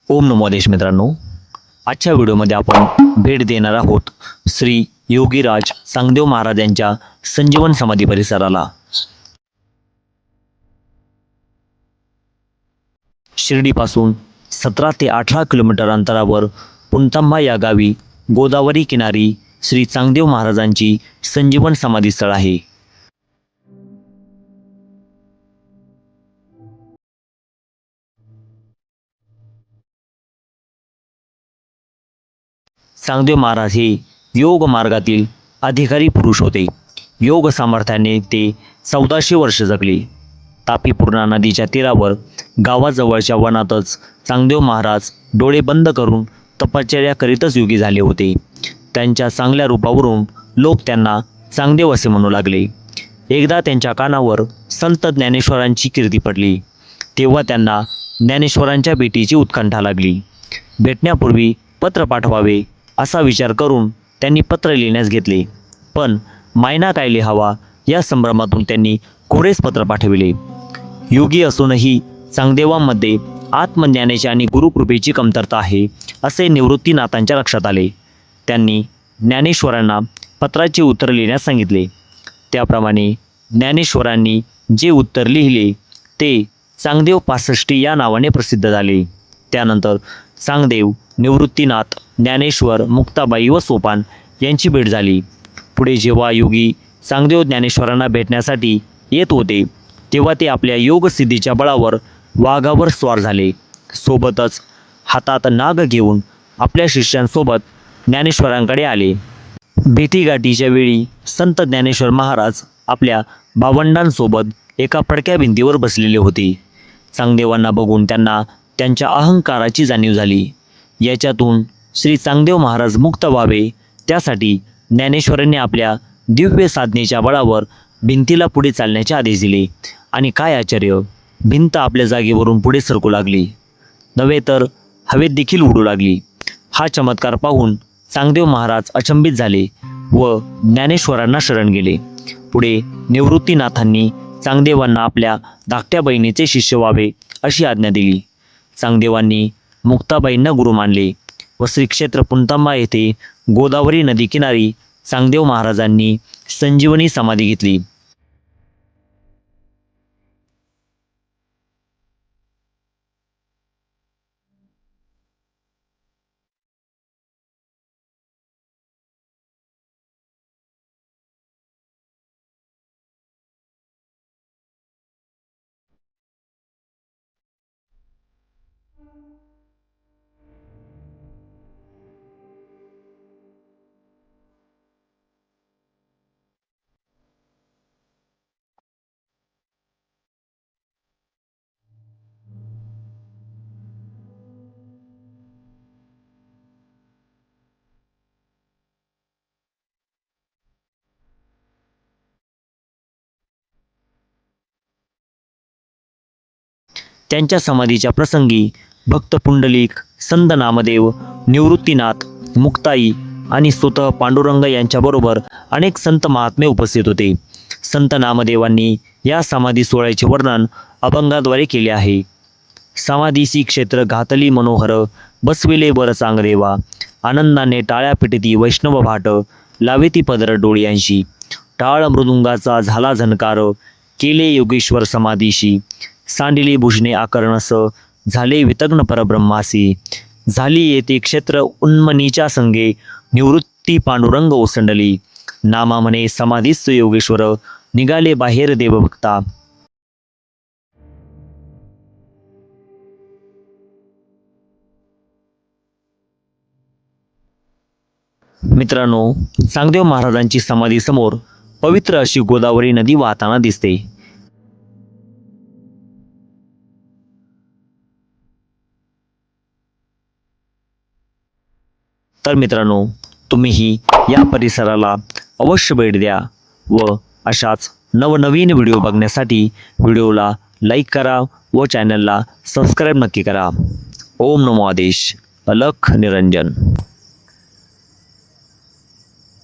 ओम नमो आदेश मित्रांनो, आजच्या व्हिडिओमध्ये आपण भेट देणार आहोत श्री योगीराज चांगदेव महाराज यांच्या संजीवन समाधी परिसराला। शिर्डीपासून 17 ते 18 किलोमीटर अंतरावर पुणतांबा या गावी गोदावरी किनारी श्री चांगदेव महाराजांची संजीवन समाधी स्थळ आहे। चांगदेव महाराज हे योग मार्गातील अधिकारी पुरुष होते। योग सामर्थ्याने ते 1400 वर्ष जगले। तापी पूर्णा नदीच्या तीरावर गावाजवळच्या वनातच चांगदेव महाराज डोळे बंद करून तपश्चर्या करीतच योगी झाले होते। त्यांच्या चांगल्या रूपावरून लोक त्यांना चांगदेव असे म्हणू लागले। एकदा त्यांच्या कानावर संत ज्ञानेश्वरांची कीर्ती पडली, तेव्हा त्यांना ज्ञानेश्वरांच्या भेटीची उत्कंठा लागली। भेटण्यापूर्वी पत्र पाठवावे असा विचार करून त्यांनी पत्र लिहिण्यास घेतले, पण मायना काय लिहावा या संभ्रमातून त्यांनी कोरेच पत्र पाठविले। योगी असूनही चांगदेवांमध्ये आत्मज्ञानाची आणि गुरुकृपेची कमतरता आहे असे निवृत्तीनाथांच्या लक्षात आले। त्यांनी ज्ञानेश्वरांना पत्राचे उत्तर लिहिण्यास सांगितले। त्याप्रमाणे ज्ञानेश्वरांनी जे उत्तर लिहिले ते चांगदेव 65 या नावाने प्रसिद्ध झाले। त्यानंतर चांगदेव, निवृत्तीनाथ, ज्ञानेश्वर, मुक्ताबाई व सोपान यांची भेट झाली। पुढे जेव्हा योगी चांगदेव ज्ञानेश्वरांना भेटण्यासाठी येत होते, तेव्हा ते आपल्या योगसिद्धीच्या बळावर वाघावर स्वार झाले। सोबतच हातात नाग घेऊन आपल्या शिष्यांसोबत ज्ञानेश्वरांकडे आले। भेटीगाठीच्या वेळी संत ज्ञानेश्वर महाराज आपल्या भावंडांसोबत एका पडक्या भिंतीवर बसलेले होते। चांगदेवांना बघून त्यांना त्यांच्या अहंकाराची जाणीव झाली। याच्यातून श्री चांगदेव महाराज मुक्त व्हावे त्यासाठी ज्ञानेश्वरांनी आपल्या दिव्य साधनेच्या बळावर भिंतीला पुढे चालण्याचे आदेश दिले। आणि काय आश्चर्य, भिंत आपल्या जागेवरून पुढे सरकू लागली, नव्हे तर हवेत देखील उडू लागली। हा चमत्कार पाहून चांगदेव महाराज अचंबित झाले व ज्ञानेश्वरांना शरण गेले। पुढे निवृत्तीनाथांनी चांगदेवांना आपल्या धाकट्या बहिणीचे शिष्य व्हावे अशी आज्ञा दिली। चांगदेवांनी मुक्ताबाईंना गुरु मानले व श्री क्षेत्र पुणतांबा येथे गोदावरी नदी किनारी चांगदेव महाराजांनी संजीवनी समाधी घेतली। त्यांच्या समाधीच्या प्रसंगी भक्त पुंडलिक, संत नामदेव, निवृत्तीनाथ, मुक्ताई आणि स्वतः पांडुरंग यांच्याबरोबर अनेक संत महात्मे उपस्थित होते। संत नामदेवांनी या समाधी सोहळ्याचे वर्णन अभंगाद्वारे केले आहे। समाधीसी क्षेत्र घातली मनोहर, बसविले बर चांगदेवा, आनंदाने टाळ्या पिटती वैष्णव भाट, लावेती पदर डोळ्यांशी, टाळ मृदुंगाचा झाला झनकार, केले योगेश्वर समाधीशी, सांडिली भुजने आकर्णस, झाले वितग्न परब्रह्मासी, झाली येते क्षेत्र उन्मनीच्या संगे, निवृत्ती पांडुरंग ओसंडली, नामा म्हणे समाधीस्थ योगेश्वर, निघाले बाहेर देवभक्ता। मित्रांनो, चांगदेव महाराजांची समाधी समोर पवित्र अशी गोदावरी नदी वाहताना दिसते। तर मित्रांनो, तुम्हीही या परिसराला अवश्य भेट द्या व अशाच नवनवीन व्हिडिओ बघण्यासाठी व्हिडिओला लाईक करा व चॅनलला सबस्क्राईब नक्की करा। ओम नमो आदेश। अलख निरंजन।